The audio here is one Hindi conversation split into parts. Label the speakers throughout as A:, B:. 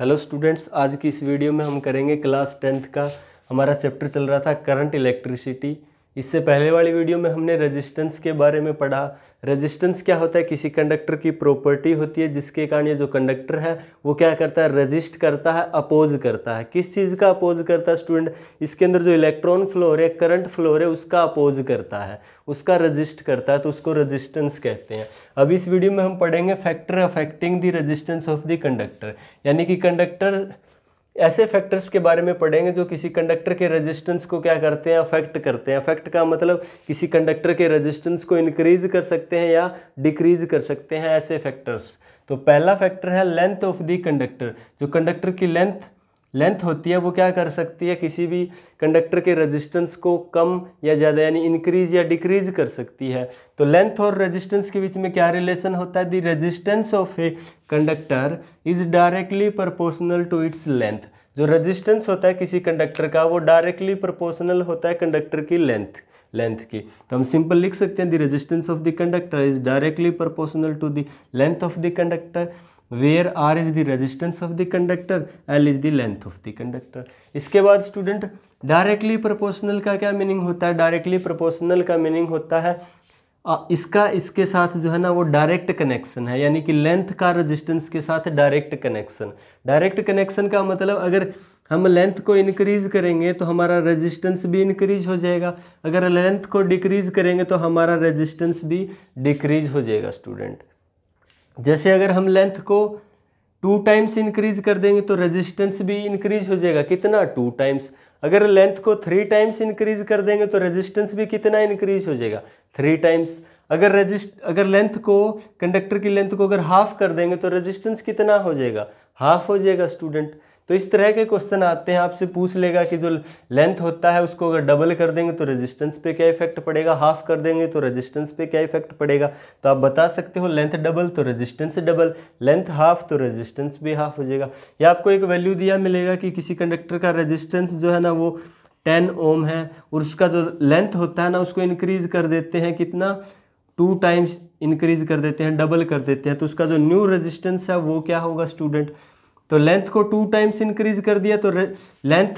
A: हेलो स्टूडेंट्स, आज की इस वीडियो में हम करेंगे क्लास 10th का हमारा चैप्टर चल रहा था करंट इलेक्ट्रिसिटी। इससे पहले वाली वीडियो में हमने रेजिस्टेंस के बारे में पढ़ा। रेजिस्टेंस क्या होता है? किसी कंडक्टर की प्रॉपर्टी होती है जिसके कारण ये जो कंडक्टर है वो क्या करता है? रेजिस्ट करता है, अपोज करता है। किस चीज़ का अपोज करता है स्टूडेंट? इसके अंदर जो इलेक्ट्रॉन फ्लो हो रहा है, करंट फ्लो हो रहा है, उसका अपोज करता है, उसका रेजिस्ट करता है, तो उसको रेजिस्टेंस कहते हैं। अब इस वीडियो में हम पढ़ेंगे factor affecting the resistance of the conductor, यानी कि कंडक्टर ऐसे फैक्टर्स के बारे में पढ़ेंगे जो किसी कंडक्टर के रेजिस्टेंस को क्या करते हैं? अफेक्ट करते हैं। अफेक्ट का मतलब किसी कंडक्टर के रेजिस्टेंस को इंक्रीज कर सकते हैं या डिक्रीज कर सकते हैं, ऐसे फैक्टर्स। तो पहला फैक्टर है लेंथ ऑफ द कंडक्टर। जो कंडक्टर की लेंथ होती है वो क्या कर सकती है? किसी भी कंडक्टर के रेजिस्टेंस को कम या ज़्यादा यानी इंक्रीज या डिक्रीज कर सकती है। तो लेंथ और रेजिस्टेंस के बीच में क्या रिलेशन होता है? The resistance of a conductor is directly proportional to its length. जो रेजिस्टेंस होता है किसी कंडक्टर का वो डायरेक्टली प्रोपोर्शनल होता है कंडक्टर की लेंथ की। तो हम सिंपल लिख सकते हैं the resistance of the conductor is directly proportional to the length of the conductor, where R is the resistance of the conductor, L is the length of the conductor. इसके बाद स्टूडेंट डायरेक्टली प्रोपोर्शनल का क्या मीनिंग होता है? डायरेक्टली प्रोपोर्शनल का मीनिंग होता है इसका इसके साथ जो है ना वो डायरेक्ट कनेक्शन है, यानी कि लेंथ का रेजिस्टेंस के साथ डायरेक्ट कनेक्शन। डायरेक्ट कनेक्शन का मतलब अगर हम लेंथ को इंक्रीज करेंगे तो हमारा रेजिस्टेंस भी इंक्रीज हो जाएगा, अगर लेंथ को डिक्रीज करेंगे तो हमारा रेजिस्टेंस भी डिक्रीज हो जाएगा स्टूडेंट। जैसे अगर हम लेंथ को 2 टाइम्स इंक्रीज कर देंगे तो रेजिस्टेंस भी इंक्रीज हो जाएगा। कितना? 2 टाइम्स। अगर लेंथ को 3 टाइम्स इंक्रीज कर देंगे तो रेजिस्टेंस भी कितना इंक्रीज हो जाएगा? 3 टाइम्स। अगर लेंथ को कंडक्टर की लेंथ को अगर हाफ कर देंगे तो रेजिस्टेंस कितना हो जाएगा? हाफ हो जाएगा स्टूडेंट। तो इस तरह के क्वेश्चन आते हैं, आपसे पूछ लेगा कि जो लेंथ होता है उसको अगर डबल कर देंगे तो रेजिस्टेंस पे क्या इफेक्ट पड़ेगा, हाफ कर देंगे तो रेजिस्टेंस पे क्या इफेक्ट पड़ेगा। तो आप बता सकते हो लेंथ डबल तो रेजिस्टेंस डबल, लेंथ हाफ तो रेजिस्टेंस भी हाफ हो जाएगा। या आपको एक वैल्यू दिया मिलेगा कि किसी कंडक्टर का रेजिस्टेंस जो है ना वो 10 ओम है और उसका जो लेंथ होता है ना उसको इंक्रीज कर देते हैं, कितना? 2 टाइम्स इंक्रीज कर देते हैं, डबल कर देते हैं, तो उसका जो न्यू रेजिस्टेंस है वो क्या होगा स्टूडेंट? तो लेंथ को 2 टाइम्स इंक्रीज कर दिया तो लेंथ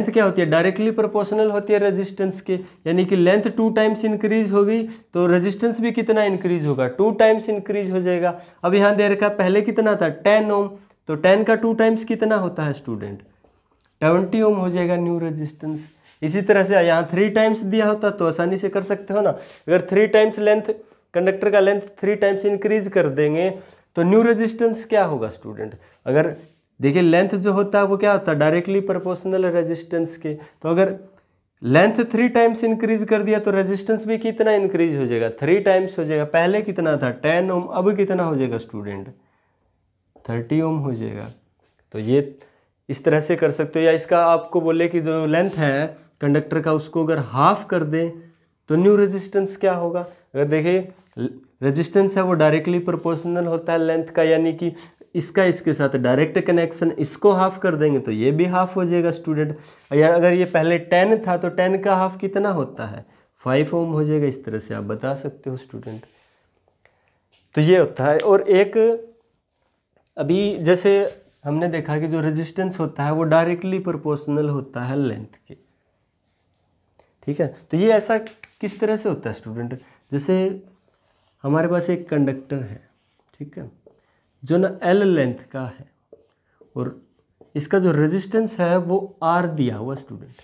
A: क्या होती है? डायरेक्टली प्रोपोर्शनल होती है रेजिस्टेंस के, यानी कि लेंथ 2 टाइम्स इंक्रीज होगी तो रेजिस्टेंस भी कितना इंक्रीज होगा? 2 टाइम्स इंक्रीज हो जाएगा। अब यहाँ दे रखा पहले कितना था? 10 ओम, तो 10 का 2 टाइम्स कितना होता है स्टूडेंट? 20 ओम हो जाएगा न्यू रेजिस्टेंस। इसी तरह से यहाँ 3 टाइम्स दिया होता तो आसानी से कर सकते हो ना। अगर 3 टाइम्स लेंथ कंडक्टर का लेंथ 3 टाइम्स इंक्रीज कर देंगे तो न्यू रेजिस्टेंस क्या होगा स्टूडेंट? अगर देखिए लेंथ जो होता है वो क्या होता है? डायरेक्टली प्रोपोर्शनल रेजिस्टेंस के। तो अगर लेंथ 3 टाइम्स इंक्रीज कर दिया तो रेजिस्टेंस भी कितना इंक्रीज हो जाएगा? 3 टाइम्स हो जाएगा। पहले कितना था? 10 ओम, अब कितना हो जाएगा स्टूडेंट? 30 ओम हो जाएगा। तो ये इस तरह से कर सकते हो। या इसका आपको बोले कि जो लेंथ है कंडक्टर का उसको अगर हाफ कर दें तो न्यू रेजिस्टेंस क्या होगा? अगर देखिए रेजिस्टेंस है वो डायरेक्टली प्रोपोर्शनल होता है लेंथ का, यानी कि इसका इसके साथ डायरेक्ट कनेक्शन, इसको हाफ कर देंगे तो ये भी हाफ हो जाएगा स्टूडेंट। या अगर ये पहले 10 था तो 10 का हाफ कितना होता है? 5 ओम हो जाएगा। इस तरह से आप बता सकते हो स्टूडेंट। तो ये होता है। और एक अभी जैसे हमने देखा कि जो रेजिस्टेंस होता है वो डायरेक्टली प्रोपोर्शनल होता है लेंथ के, ठीक है। तो ये ऐसा किस तरह से होता है स्टूडेंट? जैसे हमारे पास एक कंडक्टर है, ठीक है, जो ना L लेंथ का है और इसका जो रेजिस्टेंस है वो R दिया हुआ स्टूडेंट।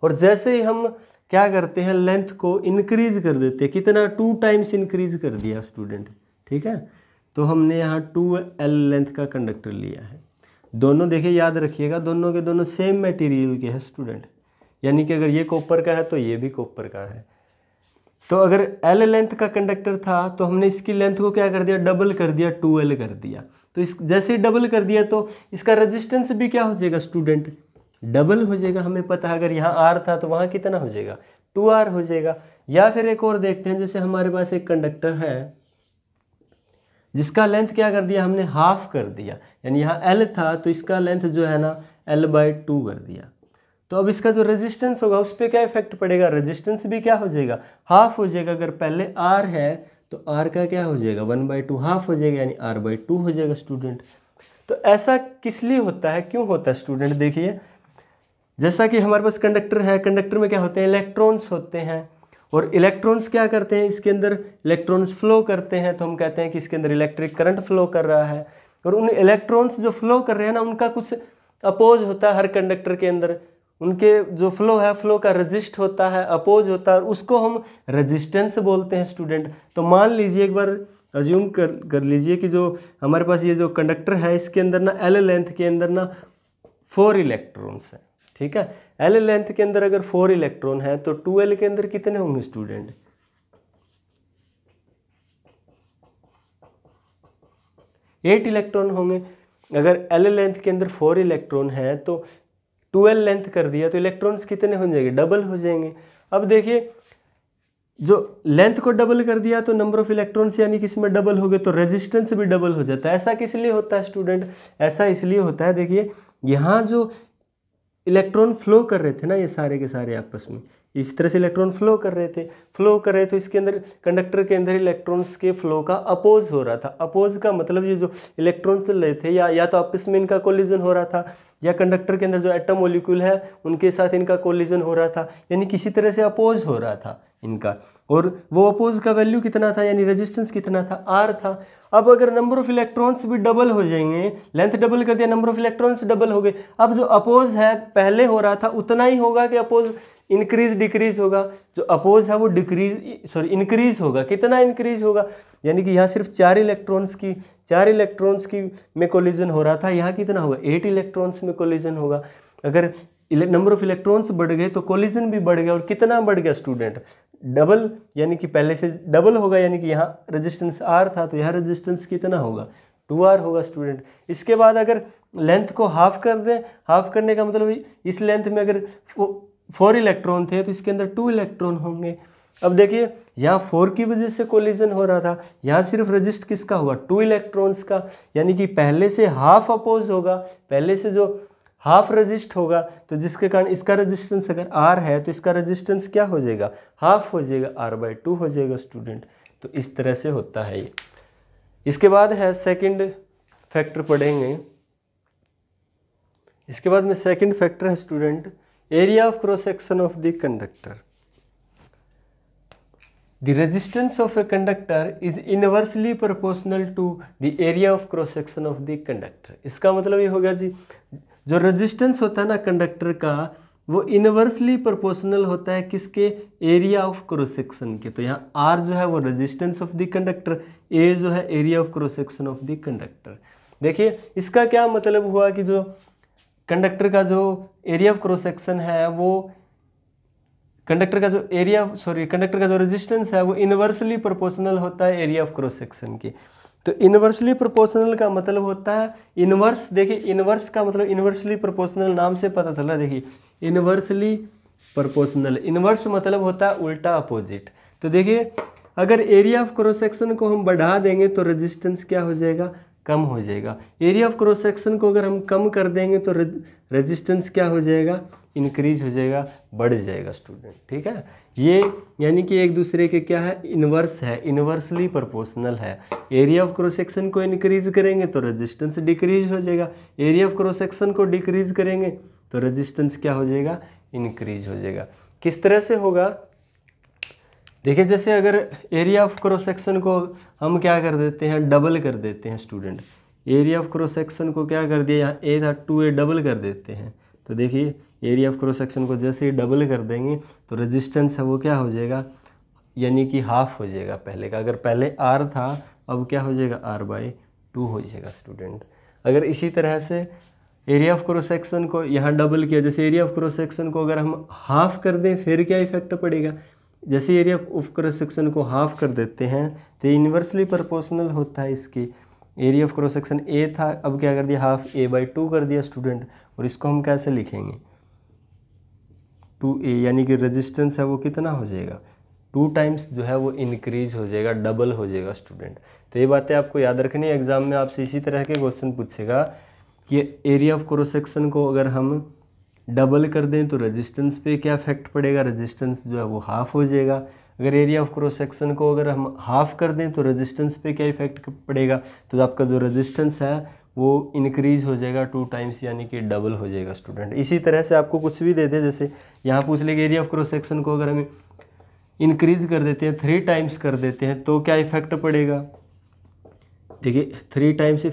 A: और जैसे ही हम क्या करते हैं लेंथ को इंक्रीज कर देते हैं, कितना? 2 टाइम्स इंक्रीज कर दिया स्टूडेंट, ठीक है। तो हमने यहाँ 2L लेंथ का कंडक्टर लिया है। दोनों देखिए याद रखिएगा दोनों के दोनों सेम मटेरियल के हैं स्टूडेंट, यानी कि अगर ये कॉपर का है तो ये भी कॉपर का है। तो अगर L लेंथ का कंडक्टर था तो हमने इसकी लेंथ को क्या कर दिया? डबल कर दिया, 2L कर दिया। तो इस जैसे ही डबल कर दिया तो इसका रेजिस्टेंस भी क्या हो जाएगा स्टूडेंट? डबल हो जाएगा। हमें पता है अगर यहाँ R था तो वहाँ कितना हो जाएगा? 2R हो जाएगा। या फिर एक और देखते हैं, जैसे हमारे पास एक कंडक्टर है जिसका लेंथ क्या कर दिया हमने? हाफ कर दिया, यानी यहाँ L था तो इसका लेंथ जो है ना L/2 कर दिया। तो अब इसका जो रेजिस्टेंस होगा उस पर क्या इफेक्ट पड़ेगा? रेजिस्टेंस भी क्या हो जाएगा? हाफ हो जाएगा। अगर पहले R है तो R का क्या हो जाएगा? 1/2 हाफ हो जाएगा, यानी R/2 हो जाएगा स्टूडेंट। तो ऐसा किस लिए होता है, क्यों होता है स्टूडेंट? देखिए जैसा कि हमारे पास कंडक्टर है, कंडक्टर में क्या होते हैं, इलेक्ट्रॉन्स होते हैं, और इलेक्ट्रॉन्स क्या करते हैं, इसके अंदर इलेक्ट्रॉन्स फ्लो करते हैं, तो हम कहते हैं कि इसके अंदर इलेक्ट्रिक करंट फ्लो कर रहा है। और उन इलेक्ट्रॉन्स जो फ्लो कर रहे हैं ना, उनका कुछ अपोज होता है हर कंडक्टर के अंदर, उनके जो फ्लो है, फ्लो का रजिस्ट होता है, अपोज होता है, और उसको हम रेजिस्टेंस बोलते हैं स्टूडेंट। तो मान लीजिए, एक बार अज्यूम कर लीजिए कि जो हमारे पास ये जो कंडक्टर है, इसके अंदर ना एल लेंथ के अंदर ना 4 इलेक्ट्रॉन्स हैं, ठीक है। एल लेंथ के अंदर अगर 4 इलेक्ट्रॉन है तो 2L के अंदर कितने होंगे स्टूडेंट? 8 इलेक्ट्रॉन होंगे। अगर एल लेंथ के अंदर 4 इलेक्ट्रॉन है तो 2L लेंथ कर दिया तो इलेक्ट्रॉन्स कितने हो जाएंगे? डबल हो जाएंगे। अब देखिए जो लेंथ को डबल कर दिया तो नंबर ऑफ इलेक्ट्रॉन्स यानी कि इसमें डबल हो गए, तो रेजिस्टेंस भी डबल हो जाता है। ऐसा किस लिए होता है स्टूडेंट? ऐसा इसलिए होता है, देखिए यहाँ जो इलेक्ट्रॉन फ्लो कर रहे थे ना, ये सारे के सारे आपस में इस तरह से इलेक्ट्रॉन फ्लो कर रहे थे, तो इसके अंदर कंडक्टर के अंदर इलेक्ट्रॉन्स के फ्लो का अपोज हो रहा था। अपोज का मतलब ये जो इलेक्ट्रॉन चल रहे थे या तो आपस में इनका कोलिजन हो रहा था, या कंडक्टर के अंदर जो एटम मॉलिक्यूल है उनके साथ इनका कोलिजन हो रहा था, यानी किसी तरह से अपोज हो रहा था इनका। और वो अपोज का वैल्यू कितना था, यानी रेजिस्टेंस कितना था? R था। अब अगर नंबर ऑफ इलेक्ट्रॉन्स भी डबल हो जाएंगे, लेंथ डबल कर दिया, नंबर ऑफ इलेक्ट्रॉन्स डबल हो गए, अब जो अपोज है पहले हो रहा था उतना ही होगा कि अपोज इंक्रीज डिक्रीज होगा? जो अपोज है वो इंक्रीज होगा। कितना इंक्रीज होगा? यानी कि यहाँ सिर्फ 4 इलेक्ट्रॉन्स की में कोलिजन हो रहा था, यहाँ कितना होगा? 8 इलेक्ट्रॉन्स में कोलिजन होगा। अगर नंबर ऑफ इलेक्ट्रॉन्स बढ़ गए तो कोलिजन भी बढ़ गया, और कितना बढ़ गया स्टूडेंट? डबल, यानी कि पहले से डबल होगा, यानी कि यहाँ रेजिस्टेंस R था तो यहाँ रेजिस्टेंस कितना होगा? 2R होगा स्टूडेंट। इसके बाद अगर लेंथ को हाफ कर दें, हाफ करने का मतलब इस लेंथ में अगर 4 इलेक्ट्रॉन थे तो इसके अंदर 2 इलेक्ट्रॉन होंगे। अब देखिए यहाँ 4 की वजह से कोलिजन हो रहा था, यहाँ सिर्फ रजिस्ट किसका होगा? 2 इलेक्ट्रॉन्स का, यानी कि पहले से हाफ अपोज होगा, पहले से जो हाफ रजिस्ट होगा, तो जिसके कारण इसका रेजिस्टेंस अगर R है तो इसका रेजिस्टेंस क्या हो जाएगा? हाफ हो जाएगा, R/2 हो जाएगा स्टूडेंट। तो इस तरह से होता है ये। इसके बाद है सेकंड फैक्टर पढ़ेंगे। इसके बाद में सेकंड फैक्टर है student area of cross section of the conductor. The resistance of a conductor is inversely proportional to the area of cross section of the conductor। इसका मतलब ये होगा जी, जो रेजिस्टेंस होता है ना कंडक्टर का, वो इनवर्सली प्रोपोर्शनल होता है किसके? एरिया ऑफ क्रॉस सेक्शन के। तो यहाँ R जो है वो resistance of the conductor, A जो है area of cross section of the conductor. देखिए इसका क्या मतलब हुआ कि जो कंडक्टर का जो एरिया ऑफ क्रॉस सेक्शन है वो कंडक्टर का जो रेजिस्टेंस है वो इनवर्सली प्रोपोर्शनल होता है एरिया ऑफ क्रॉस सेक्शन की। तो इनवर्सली प्रोपोर्शनल का मतलब होता है इनवर्स। देखिए इनवर्स का मतलब इनवर्सली प्रोपोर्शनल नाम से पता चला। देखिए इनवर्सली प्रोपोर्शनल, इनवर्स मतलब होता है उल्टा, अपोजिट। तो देखिए अगर एरिया ऑफ क्रॉस सेक्शन को हम बढ़ा देंगे तो रेजिस्टेंस क्या हो जाएगा? कम हो जाएगा। एरिया ऑफ क्रॉस सेक्शन को अगर हम कम कर देंगे तो रेजिस्टेंस क्या हो जाएगा? इंक्रीज हो जाएगा, बढ़ जाएगा स्टूडेंट, ठीक है। ये यानी कि एक दूसरे के क्या है? इनवर्स है, इनवर्सली प्रोपोर्शनल है। एरिया ऑफ क्रॉस सेक्शन को इंक्रीज करेंगे तो रेजिस्टेंस डिक्रीज हो जाएगा, एरिया ऑफ क्रॉस सेक्शन को डिक्रीज करेंगे तो रेजिस्टेंस क्या हो जाएगा? इंक्रीज हो जाएगा। किस तरह से होगा? देखिए जैसे अगर एरिया ऑफ क्रॉस सेक्शन को हम क्या कर देते हैं? डबल कर देते हैं student. Area of cross section को क्या कर दिया? यहाँ A था 2A डबल कर देते हैं। तो देखिए एरिया ऑफ क्रॉस सेक्शन को जैसे ही डबल कर देंगे तो रेजिस्टेंस है वो क्या हो जाएगा? यानी कि हाफ हो जाएगा पहले का। अगर पहले R था अब क्या हो जाएगा? R/2 हो जाएगा स्टूडेंट। अगर इसी तरह से एरिया ऑफ क्रॉस सेक्शन को यहाँ डबल किया, जैसे एरिया ऑफ क्रॉस सेक्शन को अगर हम हाफ कर दें फिर क्या इफेक्ट पड़ेगा? जैसे एरिया ऑफ क्रॉस सेक्शन को हाफ कर देते हैं तो इन्वर्सली प्रोपोर्शनल होता है इसकी। Area of cross section A था, अब क्या कर दिया? हाफ A/2 कर दिया स्टूडेंट। और इसको हम कैसे लिखेंगे? 2A, यानी कि रेजिस्टेंस है वो कितना हो जाएगा? 2 टाइम्स जो है वो इंक्रीज हो जाएगा, डबल हो जाएगा स्टूडेंट। तो ये बातें आपको याद रखनी है, एग्जाम में आपसे इसी तरह के क्वेश्चन पूछेगा कि एरिया ऑफ क्रॉस सेक्शन को अगर हम डबल कर दें तो रेजिस्टेंस पे क्या इफेक्ट पड़ेगा? रेजिस्टेंस जो है वो हाफ हो जाएगा। अगर एरिया ऑफ क्रॉस सेक्शन को अगर हम हाफ कर दें तो रेजिस्टेंस पे क्या इफेक्ट पड़ेगा? तो आपका जो रेजिस्टेंस है वो इंक्रीज हो जाएगा 2 टाइम्स, यानी कि डबल हो जाएगा स्टूडेंट। इसी तरह से आपको कुछ भी दे दे, जैसे यहाँ पूछ लेगा एरिया ऑफ क्रॉस सेक्शन को अगर हम इंक्रीज कर देते हैं, 3 टाइम्स कर देते हैं, तो क्या इफेक्ट पड़ेगा। देखिए 3 टाइम्स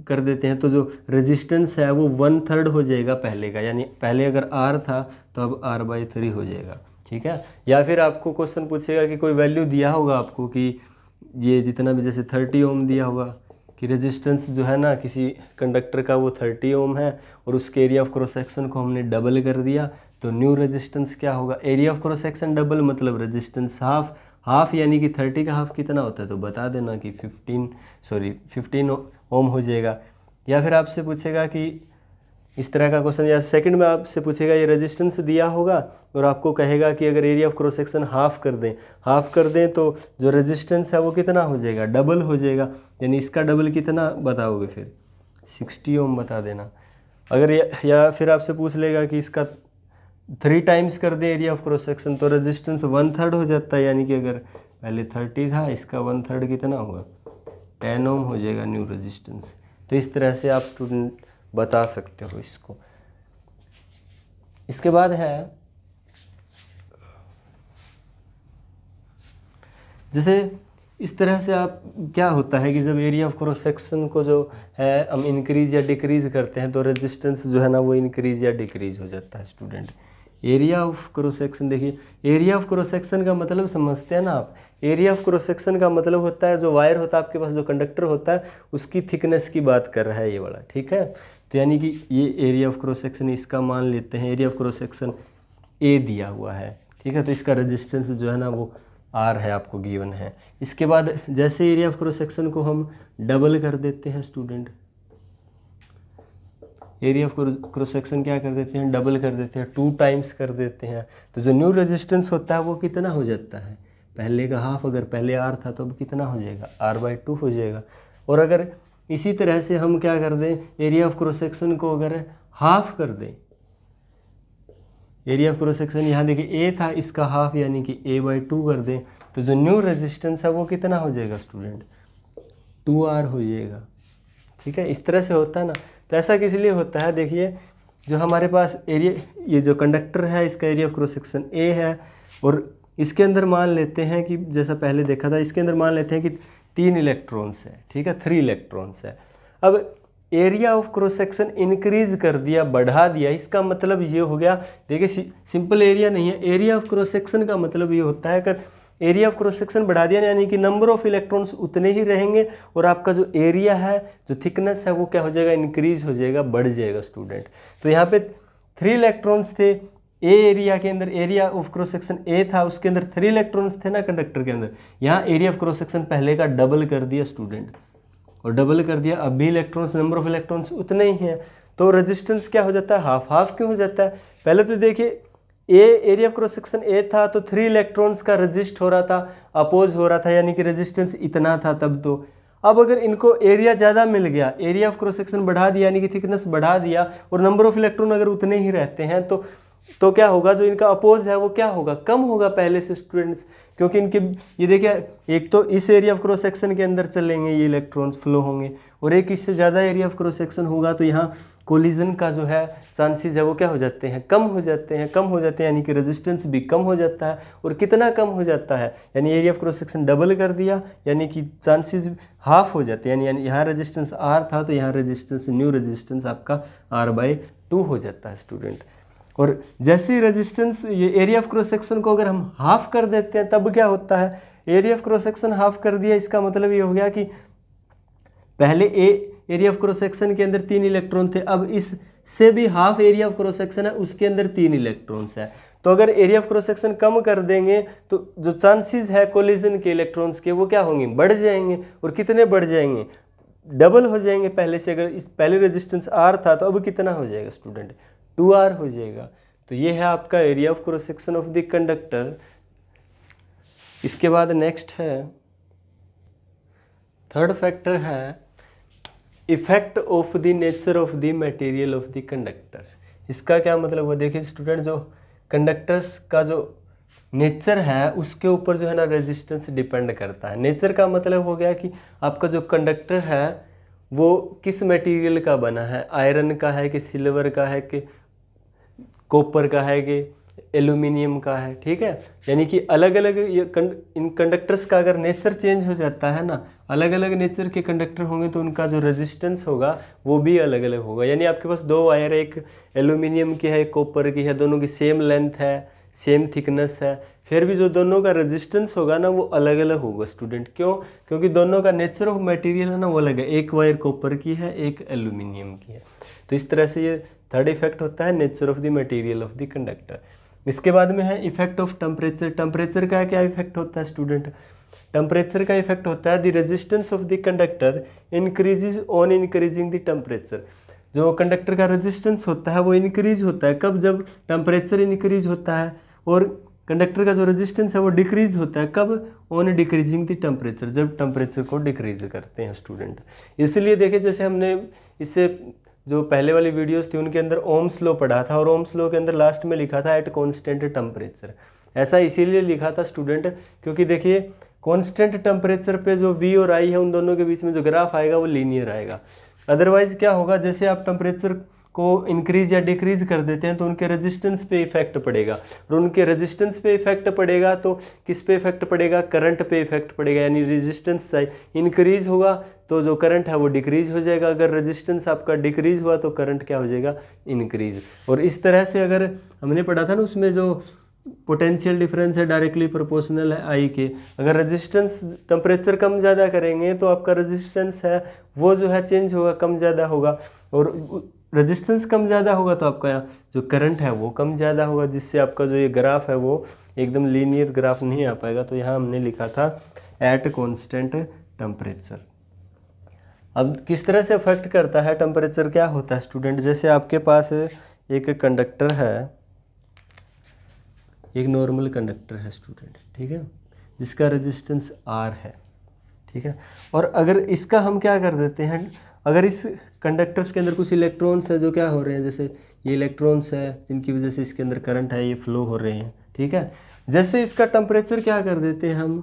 A: कर देते हैं तो जो रेजिस्टेंस है वो 1/3 हो जाएगा पहले का, यानी पहले अगर R था तो अब R/3 हो जाएगा, ठीक है। या फिर आपको क्वेश्चन पूछेगा कि कोई वैल्यू दिया होगा आपको कि ये जितना भी, जैसे 30 ओम दिया होगा कि रेजिस्टेंस जो है ना किसी कंडक्टर का वो 30 ओम है, और उसके एरिया ऑफ क्रॉस सेक्शन को हमने डबल कर दिया, तो न्यू रेजिस्टेंस क्या होगा। Area of cross section double मतलब रेजिस्टेंस हाफ, हाफ यानी कि 30 का हाफ कितना होता है, तो बता देना कि 15 ओम हो जाएगा। या फिर आपसे पूछेगा कि इस तरह का क्वेश्चन, या सेकंड में आपसे पूछेगा ये रेजिस्टेंस दिया होगा और आपको कहेगा कि अगर area of cross section half कर दें तो जो रेजिस्टेंस है वो कितना हो जाएगा, डबल हो जाएगा, यानी इसका डबल कितना बताओगे फिर 60 ओम बता देना। अगर या फिर आपसे पूछ लेगा कि इसका 3 टाइम्स कर दें एरिया ऑफ क्रॉस सेक्शन, तो रेजिस्टेंस 1/3 हो जाता है, यानी कि अगर पहले 30 था इसका 1/3 कितना होगा, 10 ओम हो जाएगा न्यू रेजिस्टेंस। तो इस तरह से आप स्टूडेंट बता सकते हो इसको। इसके बाद है जैसे इस तरह से आप क्या होता है कि जब एरिया ऑफ क्रॉस सेक्शन को जो है हम इंक्रीज या डिक्रीज करते हैं तो रेजिस्टेंस जो है ना वो इंक्रीज या डिक्रीज हो जाता है student. Area of cross section, देखिए एरिया ऑफ क्रॉस सेक्शन का मतलब समझते हैं ना आप। एरिया ऑफ क्रॉस सेक्शन का मतलब होता है जो वायर होता है आपके पास, जो कंडक्टर होता है उसकी थिकनेस की बात कर रहा है ये वाला, ठीक है। तो यानी कि ये एरिया ऑफ क्रॉस सेक्शन, इसका मान लेते हैं एरिया ऑफ क्रॉस सेक्शन ए दिया हुआ है, ठीक है। तो इसका रेजिस्टेंस जो है ना वो R है, आपको गिवन है। इसके बाद जैसे एरिया ऑफ क्रॉस सेक्शन को हम डबल कर देते हैं student, area of cross section क्या कर देते हैं, डबल कर देते हैं, 2 टाइम्स कर देते हैं, तो जो न्यू रेजिस्टेंस होता है वो कितना हो जाता है, पहले का हाफ। अगर पहले R था तो अब कितना हो जाएगा, R/2 हो जाएगा। और अगर इसी तरह से हम क्या कर दें, एरिया ऑफ क्रॉस सेक्शन को अगर हाफ कर दें, एरिया ऑफ क्रॉस सेक्शन यहाँ देखिए A था, इसका हाफ यानी कि A/2 कर दें, तो जो न्यू रेजिस्टेंस है वो कितना हो जाएगा स्टूडेंट, 2R हो जाएगा, ठीक है। इस तरह से होता है ना। तो ऐसा किस लिए होता है, देखिए जो हमारे पास एरिया, ये जो कंडक्टर है इसका area of cross section A है, और इसके अंदर मान लेते हैं कि जैसा पहले देखा था, इसके अंदर मान लेते हैं कि 3 इलेक्ट्रॉन्स है, ठीक है, 3 इलेक्ट्रॉन्स है। अब area of cross section increase कर दिया, बढ़ा दिया, इसका मतलब ये हो गया, देखिए सिंपल एरिया नहीं है, एरिया ऑफ क्रॉस सेक्शन का मतलब ये होता है अगर एरिया ऑफ क्रॉस सेक्शन बढ़ा दिया यानी कि नंबर ऑफ इलेक्ट्रॉन्स उतने ही रहेंगे और आपका जो एरिया है, जो थिकनेस है वो क्या हो जाएगा, इंक्रीज हो जाएगा, बढ़ जाएगा स्टूडेंट। तो यहाँ पे 3 इलेक्ट्रॉन्स थे ए एरिया के अंदर, area of cross section A था, उसके अंदर 3 इलेक्ट्रॉन्स थे ना कंडक्टर के अंदर। यहाँ एरिया ऑफ क्रॉस सेक्शन पहले का डबल कर दिया स्टूडेंट, और डबल कर दिया, अब भी इलेक्ट्रॉन्स, नंबर ऑफ इलेक्ट्रॉन्स उतने ही हैं, तो रेजिस्टेंस क्या हो जाता है, हाफ। हाफ क्यों हो जाता है, पहले तो देखिए A area of cross section A था तो 3 इलेक्ट्रॉन्स का रेजिस्ट हो रहा था, अपोज हो रहा था, यानी कि रेजिस्टेंस इतना था तब। तो अब अगर इनको एरिया ज़्यादा मिल गया, एरिया ऑफ क्रॉस सेक्शन बढ़ा दिया यानी कि थिकनेस बढ़ा दिया, और नंबर ऑफ इलेक्ट्रॉन अगर उतने ही रहते हैं तो क्या होगा, जो इनका अपोज है वो क्या होगा, कम होगा पहले से स्टूडेंट्स, क्योंकि इनके ये देखिए एक तो इस एरिया ऑफ क्रॉस सेक्शन के अंदर चलेंगे ये इलेक्ट्रॉन्स फ्लो होंगे, और एक इससे ज़्यादा एरिया ऑफ क्रॉस सेक्शन होगा तो यहाँ कोलिजन का जो है चांसेस है वो क्या हो जाते हैं, कम हो जाते हैं, यानी कि रेजिस्टेंस भी कम हो जाता है। और कितना कम हो जाता है, यानी area of cross section double कर दिया यानी कि चांसेस हाफ हो जाते हैं, यानी यहाँ रेजिस्टेंस R था तो यहाँ रेजिस्टेंस, न्यू रेजिस्टेंस आपका R/2 हो जाता है स्टूडेंट। और जैसे ही रेजिस्टेंस, ये एरिया ऑफ क्रॉस सेक्शन को अगर हम हाफ कर देते हैं तब क्या होता है, area of cross section half कर दिया, इसका मतलब ये हो गया कि पहले एरिया ऑफ क्रॉस सेक्शन के अंदर 3 इलेक्ट्रॉन थे, अब इससे भी half area of cross section है उसके अंदर 3 इलेक्ट्रॉन्स है। तो अगर एरिया ऑफ क्रॉस सेक्शन कम कर देंगे तो जो चांसेस है कोलिजन के इलेक्ट्रॉन्स के वो क्या होंगे, बढ़ जाएंगे। और कितने बढ़ जाएंगे, डबल हो जाएंगे पहले से। अगर इस पहले रेजिस्टेंस R था तो अब कितना हो जाएगा स्टूडेंट, 2R हो जाएगा। तो ये है आपका area of cross section of the conductor. इसके बाद नेक्स्ट है, थर्ड फैक्टर है effect of the nature of the material of the conductor. इसका क्या मतलब है, देखिए स्टूडेंट जो कंडक्टर्स का जो नेचर है उसके ऊपर जो है ना रेजिस्टेंस डिपेंड करता है। नेचर का मतलब हो गया कि आपका जो कंडक्टर है वो किस मटेरियल का बना है, आयरन का है कि सिल्वर का है कि कॉपर का है कि एल्यूमिनियम का है, ठीक है। यानी कि अलग अलग इन कंडक्टर्स का अगर नेचर चेंज हो जाता है ना, अलग अलग नेचर के कंडक्टर होंगे तो उनका जो रेजिस्टेंस होगा वो भी अलग अलग होगा। यानी आपके पास दो वायर है, एक एल्यूमिनियम की है एक कॉपर की है, दोनों की सेम लेंथ है सेम थिकनेस है, फिर भी जो दोनों का रेजिस्टेंस होगा ना वो अलग अलग होगा स्टूडेंट। क्यों? क्योंकि दोनों का नेचर ऑफ मटेरियल है ना वो अलग है, एक वायर कॉपर की है एक एल्यूमिनियम की है। तो इस तरह से ये थर्ड इफेक्ट होता है nature of the material of the conductor. इसके बाद में है इफेक्ट ऑफ टेम्परेचर। टेम्परेचर का क्या इफेक्ट होता है स्टूडेंट? टेम्परेचर का इफेक्ट होता है the resistance of the conductor increases on increasing the temperature. जो कंडक्टर का रेजिस्टेंस होता है वो इंक्रीज होता है कब? जब टेम्परेचर इंक्रीज होता है। और कंडक्टर का जो रेजिस्टेंस है वो डिक्रीज होता है कब? ऑन डिक्रीजिंग द टेम्परेचर, जब टेम्परेचर को डिक्रीज करते हैं स्टूडेंट। इसलिए देखिए जैसे हमने इससे जो पहले वाली वीडियोस थी उनके अंदर ओम्स लॉ पढ़ा था, और ओम्स लॉ के अंदर लास्ट में लिखा था एट कॉन्स्टेंट टेम्परेचर। ऐसा इसीलिए लिखा था स्टूडेंट क्योंकि देखिए कॉन्स्टेंट टेम्परेचर पे जो V और I है उन दोनों के बीच में जो ग्राफ आएगा वो लीनियर आएगा। अदरवाइज क्या होगा, जैसे आप टेम्परेचर को इंक्रीज या डिक्रीज कर देते हैं तो उनके रेजिस्टेंस पे इफेक्ट पड़ेगा, और उनके रेजिस्टेंस पे इफेक्ट पड़ेगा तो किस पे इफेक्ट पड़ेगा? करंट पे इफेक्ट पड़ेगा। यानी रेजिस्टेंस इंक्रीज होगा तो जो करंट है वो डिक्रीज हो जाएगा, अगर रेजिस्टेंस आपका डिक्रीज हुआ तो करंट क्या हो जाएगा? इंक्रीज। और इस तरह से अगर हमने पढ़ा था ना उसमें जो पोटेंशियल डिफरेंस है डायरेक्टली प्रोपोर्शनल है I के, अगर रेजिस्टेंस टेम्परेचर कम ज़्यादा करेंगे तो आपका रेजिस्टेंस है वो जो है चेंज होगा, कम ज़्यादा होगा, और रेजिस्टेंस कम ज़्यादा होगा तो आपका जो करंट है वो कम ज़्यादा होगा, जिससे आपका जो ये ग्राफ है वो एकदम लीनियर ग्राफ नहीं आ पाएगा। तो यहाँ हमने लिखा था एट कॉन्स्टेंट टेम्परेचर। अब किस तरह से अफेक्ट करता है टेम्परेचर? क्या होता है स्टूडेंट, जैसे आपके पास एक कंडक्टर है, एक नॉर्मल कंडक्टर है स्टूडेंट, ठीक है, जिसका रेजिस्टेंस R है, ठीक है। और अगर इसका हम क्या कर देते हैं, अगर इस कंडक्टर्स के अंदर कुछ इलेक्ट्रॉन्स है जो क्या हो रहे हैं, जैसे ये इलेक्ट्रॉन्स है जिनकी वजह से इसके अंदर करंट है, ये फ्लो हो रहे हैं, ठीक है। जैसे इसका टेम्परेचर क्या कर देते हैं हम,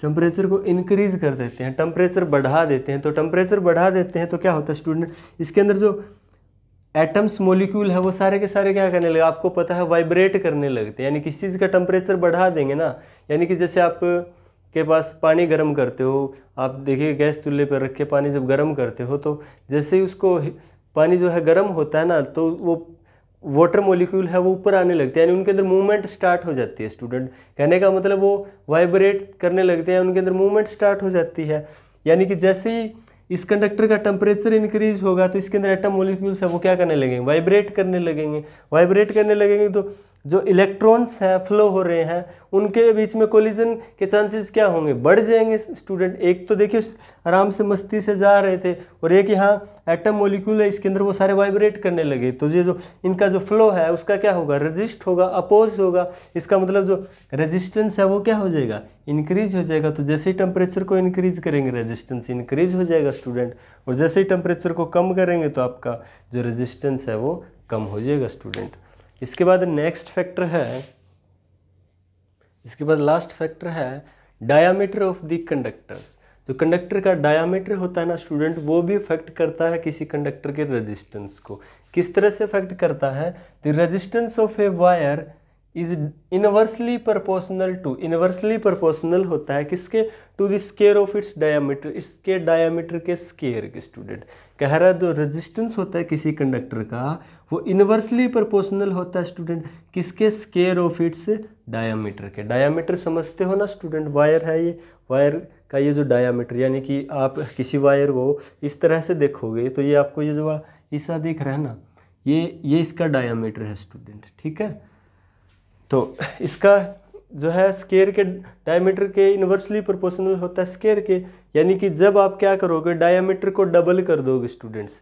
A: टेम्परेचर को इंक्रीज कर देते हैं, टेम्परेचर बढ़ा देते हैं। तो टेम्परेचर बढ़ा देते हैं तो क्या होता है स्टूडेंट, इसके अंदर जो एटम्स मॉलिक्यूल है वो सारे के सारे क्या करने लगे? आपको पता है वाइब्रेट करने लगते हैं। यानी किसी चीज़ का टेम्परेचर बढ़ा देंगे ना, यानी कि जैसे आप के पास पानी गर्म करते हो, आप देखिए गैस चूल्हे पर रख के पानी जब गर्म करते हो तो जैसे ही उसको पानी जो है गर्म होता है ना तो वो वाटर मॉलिक्यूल है वो ऊपर आने लगते हैं, यानी उनके अंदर मूवमेंट स्टार्ट हो जाती है स्टूडेंट। कहने का मतलब वो वाइब्रेट करने लगते हैं, उनके अंदर मूवमेंट स्टार्ट हो जाती है। यानी कि जैसे ही इस कंडक्टर का टेम्परेचर इंक्रीज होगा तो इसके अंदर एटम मॉलिक्यूल्स है वो क्या करने लगेंगे? वाइब्रेट करने लगेंगे। वाइब्रेट करने लगेंगे तो जो इलेक्ट्रॉन्स हैं फ्लो हो रहे हैं उनके बीच में कोलिजन के चांसेस क्या होंगे? बढ़ जाएंगे स्टूडेंट। एक तो देखिए आराम से मस्ती से जा रहे थे, और एक यहाँ एटम मॉलिक्यूल है इसके अंदर वो सारे वाइब्रेट करने लगे, तो ये जो इनका जो फ्लो है उसका क्या होगा? रजिस्ट होगा, अपोज होगा। इसका मतलब जो रेजिस्टेंस है वो क्या हो जाएगा? इंक्रीज हो जाएगा। तो जैसे ही टेम्परेचर को इंक्रीज करेंगे रेजिस्टेंस इंक्रीज हो जाएगा स्टूडेंट, और जैसे ही टेम्परेचर को कम करेंगे तो आपका जो रेजिस्टेंस है वो कम हो जाएगा स्टूडेंट। इसके बाद नेक्स्ट फैक्टर है, इसके बाद लास्ट फैक्टर है डायामीटर ऑफ द कंडक्टर्स। जो कंडक्टर का डायामीटर होता है ना स्टूडेंट वो भी इफेक्ट करता है किसी कंडक्टर के रेजिस्टेंस को। किस तरह से इफेक्ट करता है? The resistance of a wire is inversely proportional to, inversely proportional होता है किसके? To the square of its diameter, इसके डायामीटर के स्क्वायर के स्टूडेंट। कह रहा है जो रेजिस्टेंस होता है किसी कंडक्टर का वो इनवर्सली प्रोपोर्शनल होता है स्टूडेंट किसके? स्क्वायर ऑफ इट्स डायामीटर के। डायामीटर समझते हो ना स्टूडेंट, वायर है ये, वायर का ये जो डायामीटर, यानी कि आप किसी वायर को इस तरह से देखोगे तो ये आपको ये जो ऐसा दिख रहा है ना, ये इसका डायामीटर है स्टूडेंट, ठीक है। तो इसका जो है स्क्वायर के डायमीटर के इन्वर्सली प्रोपोर्शनल होता है स्क्वायर के। यानी कि जब आप क्या करोगे डायमीटर को डबल कर दोगे स्टूडेंट्स,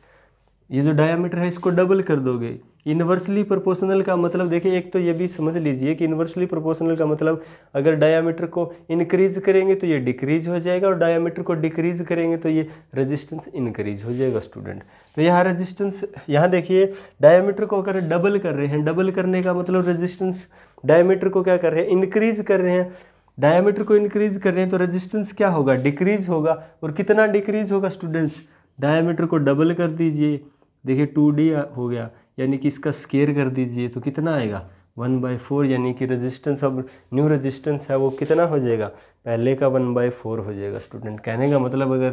A: ये जो डायमीटर है इसको डबल कर दोगे। इन्वर्सली प्रोपोर्शनल का मतलब देखिए, एक तो ये भी समझ लीजिए कि इन्वर्सली प्रोपोर्शनल का मतलब अगर डायमीटर को इंक्रीज करेंगे तो ये डिक्रीज हो जाएगा, और डायमीटर को डिक्रीज करेंगे तो ये रेजिस्टेंस इंक्रीज हो जाएगा स्टूडेंट। तो यहाँ रेजिस्टेंस, यहाँ देखिए डायमीटर को अगर डबल कर रहे हैं, डबल करने का मतलब रेजिस्टेंस डायमीटर को क्या कर रहे हैं? इंक्रीज कर रहे हैं। डायमीटर को इंक्रीज कर रहे हैं तो रेजिस्टेंस क्या होगा? डिक्रीज होगा। और कितना डिक्रीज होगा स्टूडेंट्स? डायमीटर को डबल कर दीजिए, देखिए 2D हो गया, यानी कि इसका स्केयर कर दीजिए तो कितना आएगा 1/4, यानी कि रेजिस्टेंस, अब न्यू रेजिस्टेंस है वो कितना हो जाएगा, पहले का 1/4 हो जाएगा। स्टूडेंट कहने का मतलब अगर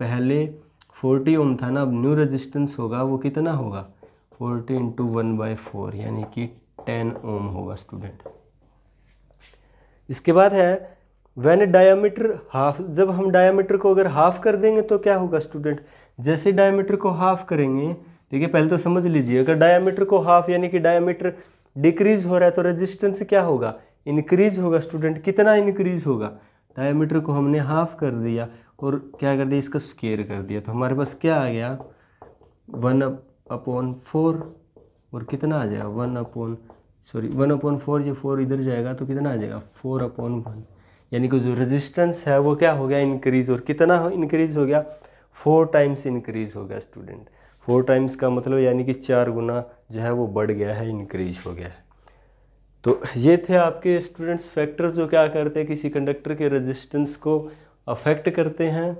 A: पहले 40 ओम था ना, अब न्यू रेजिस्टेंस होगा वो कितना होगा 40 × 1/4 यानी कि 10 ओम होगा स्टूडेंट। इसके बाद है व्हेन डायमीटर हाफ, जब हम डायमीटर को अगर हाफ कर देंगे तो क्या होगा स्टूडेंट, जैसे डायमीटर को हाफ करेंगे, देखिए पहले तो समझ लीजिए, अगर डायमीटर को हाफ यानी कि डायमीटर डिक्रीज हो रहा है तो रेजिस्टेंस क्या होगा, इंक्रीज होगा। स्टूडेंट कितना इंक्रीज होगा, डायमीटर को हमने हाफ कर दिया और क्या कर दिया, इसका स्क्वायर कर दिया, तो हमारे पास क्या आ गया 1/4 और कितना आ जाएगा 1/4, ये 4 इधर जाएगा तो कितना आ जाएगा 4/1, यानी कि जो रेजिस्टेंस है वो क्या हो गया इंक्रीज, और कितना इंक्रीज हो गया 4 टाइम्स इंक्रीज हो गया स्टूडेंट। 4 टाइम्स का मतलब यानी कि 4 गुना जो है वो बढ़ गया है, इंक्रीज हो गया है। तो ये थे आपके स्टूडेंट्स फैक्टर जो क्या करते हैं, किसी कंडक्टर के रेजिस्टेंस को अफेक्ट करते हैं।